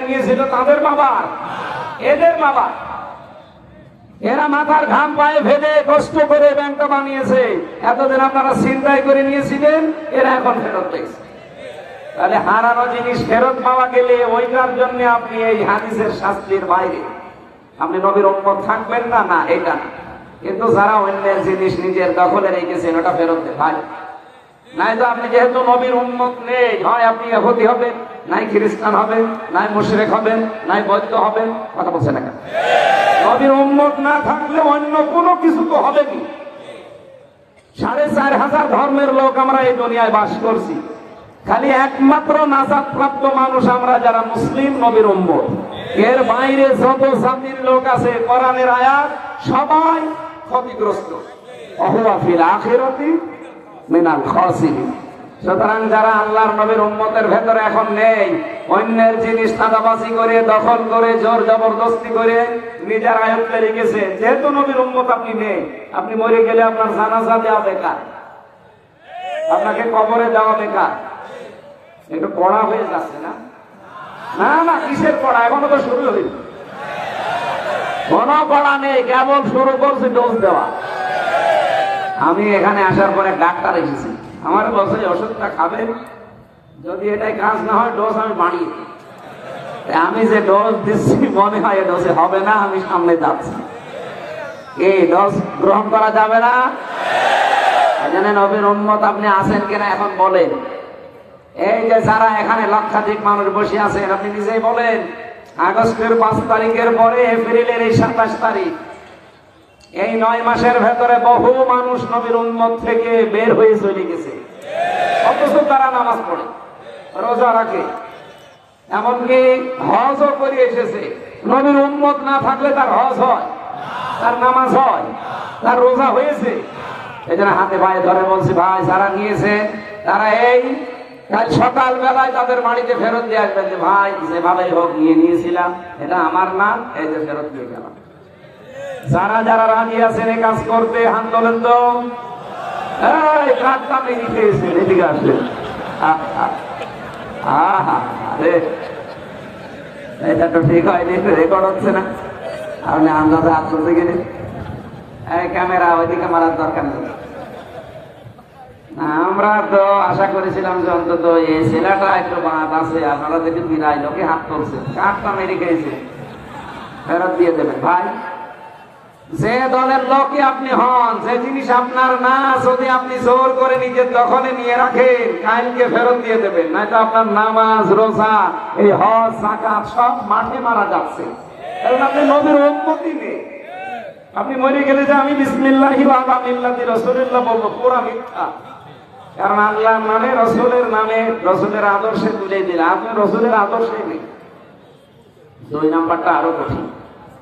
নিয়েছিল তাদের বাবা, এদের বাবা। এরা মাথার ঘাম পায়ে ভেজে কষ্ট করে ব্যাংকটা বানিয়েছে। এতদিন আপনারা চিন্তাই করে নিয়েছিলেন, এরা এখন ফেরত পেয়েছে। তাহলে হারানো জিনিস ফেরত পাওয়া গেলে ওইটার জন্য আপনি এই হাদিসের শাস্তির বাইরে আপনি নবীর উম্মত থাকবেন না, না এটা না। কিন্তু যারা অন্যের জিনিস নিজের দখলে রেখেছেন ওটা ফেরত দেন ভাই। নাই তো আপনি যেহেতু নবীর উম্মত নেই, হয় আপনি ইহুদি হবেন, নাই খ্রিস্টান হবেন, নাই মুশরিক হবেন, নাই বৌদ্ধ হবেন। কথা বলছে না কেন? নবীর উম্মত না থাকলে অন্য কোনো কিছু তো হবে কি? 4,500 ধর্মের লোক আমরা এই দুনিয়ায় বাস করছি, খালি একমাত্র নাজাত প্রাপ্ত মানুষ আমরা যারা মুসলিম নবীর উম্মত। এর বাইরে যত জাতির লোক আছে কোরআনের আয়াত সবাই ক্ষতিগ্রস্ত। ওয়া ফিল আখিরাতি মিনাল খাসিরিন। সুতরাং যারা আল্লাহর নবীর উম্মতের ভেতরে এখন নেই, অন্যের জিনিস চাঁদাবাজি করে, দখল করে, জোর জবরদস্তি করে নিজের আয়ত্তে রেখেছে, যেহেতু নবীর উম্মত আপনি নেই, আপনি মরে গেলে আপনার জানাজা দেওয়া বেকার, আপনাকে কবরে যাওয়া বেকার। একটু পড়া হয়ে যাচ্ছে না? না না, কিসের পড়া? এখনো তো শুরু হয়নি, কোনো পড়া নেই, কেবল শুরু করছি ডোজ দেওয়া। আমি এখানে আসার পরে ডাক্তার এসেছি, আমার বলছে ওষুধটা খাবেন, যদি এটাই কাজ না হয় ডোজ আমি বাড়িয়ে দিই। আমি যে ডোজ দিচ্ছি মনে হয় ডোজে হবে না, আমি সামনে যাচ্ছি। এই ডোজ গ্রহণ করা যাবে না। এখানে নবীর উম্মত আপনি আছেন কিনা এখন বলেন। এই যে যারা এখানে লক্ষাধিক মানুষ বসে আছেন, আপনি নিজেই বলেন, আগস্টের 5 তারিখের পরে এপ্রিলের এই 27 তারিখ, এই 9 মাসের ভেতরে বহু মানুষ নবীর উম্মত থেকে বের হয়ে চলে গেছে। অথচ তারা নামাজ পড়ে, রোজা রাখে, এমনকি হজও করে এসেছে। নবীর উম্মত না থাকলে তার হজ হয়, তার নামাজ হয়, তার রোজা হয়েছে। এই জন্য হাতে পায়ে ধরে বলছি, ভাই যারা নিয়েছে তারা এই কাল সকাল বেলায় তাদের বাড়িতে ফেরত দিয়ে আসবেন যে ভাই যেভাবেই হোক নিয়েছিলাম, এটা আমার না, এই যে ফেরত দিয়ে গেলাম। যারা যারা রাজি আছেন এই কাজ করতে হাত তোলেন তো। এই কাজটা মেনে খেয়েছেন, এদিকে আসলেন। এটা তো ঠিক হয়নি, রেকর্ড হচ্ছে না। আপনি আন্দাজে হাত তুলতে গেলেন, এই ক্যামেরা ওইদিকে মারার দরকার নেই। আমরা তো আশা করেছিলাম যে অন্তত এই ছেলেটা একটু বাদ আছে, আপনারা দেখে বিরাই লোকে হাত তুলছে, কাঠটা মেরে খেয়েছে, ফেরত দিয়ে দেবেন ভাই। যে দলের লোকই আপনি হন, যে জিনিস আপনার না, যদি আপনি জোর করে নিজের দখলে নিয়ে রাখেন, কালকে ফেরত দিয়ে দেবেন, নয়তো আপনার নামাজ, রোজা, এই হজ, যাকাত সব মাঠে মারা যাচ্ছে। কারণ আপনি নবীর উম্মতই নেই। আপনি মরে গেলে যে আমি বিসমিল্লাহি ওয়া আলা মিল্লাতি রাসূলিল্লাহ বলবো, পুরা মিথ্যা। কারণ আল্লাহর নামে, রসুলের নামে, রসুলের আদর্শে তুলে দিলে আপনি রসুলের আদর্শে নেই। 2 নাম্বারটা আরো কঠিন।